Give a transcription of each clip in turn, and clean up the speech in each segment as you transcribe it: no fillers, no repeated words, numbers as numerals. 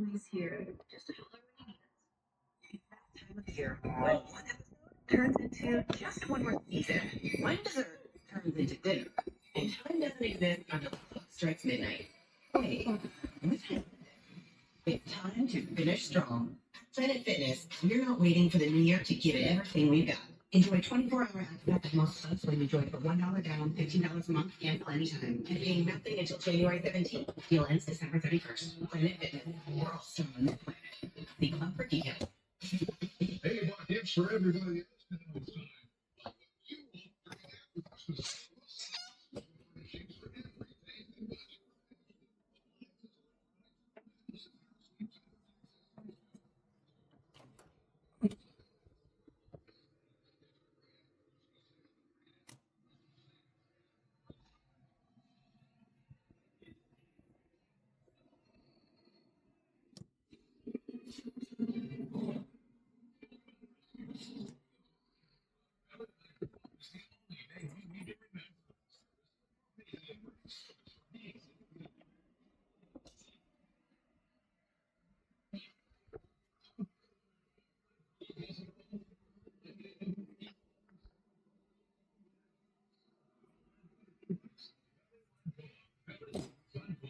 always here, just to holler when you need us. It's that time of year when one episode turns into just one more season. One dessert turns into dinner. And time doesn't exist until the clock strikes midnight. Wait, what's happening? It's time to finish strong. Planet Fitness, we're not waiting for the new year to give it everything we've got. Enjoy 24-hour access at most clubs when you join for $1 down, $15 a month, cancel anytime, and paying nothing until January 17th. Deal ends December 31st. Planet Fitness, we're all strong on this planet. See club for details. Hey, bought Hitch for everybody. It's time. You won't forget.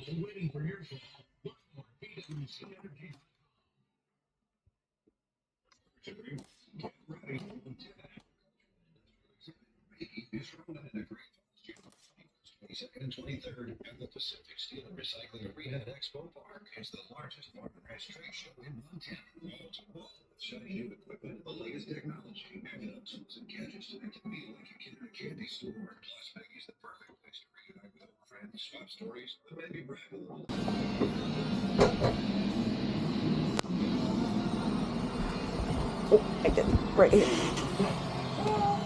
Waiting for your call. Look for BWC Energy. Get ready. Is rolling in a great 22nd and 23rd at the Pacific Steel and Recycling Arena at Expo Park. It's the largest farmer trade show in Montana. With shiny new equipment, the latest technology, and tools and gadgets to make it feel like a kid in a candy store. Plus, Maggie's the perfect place to reunite with old friends, swap stories, and maybe brag a little. Oh, I did. Right here.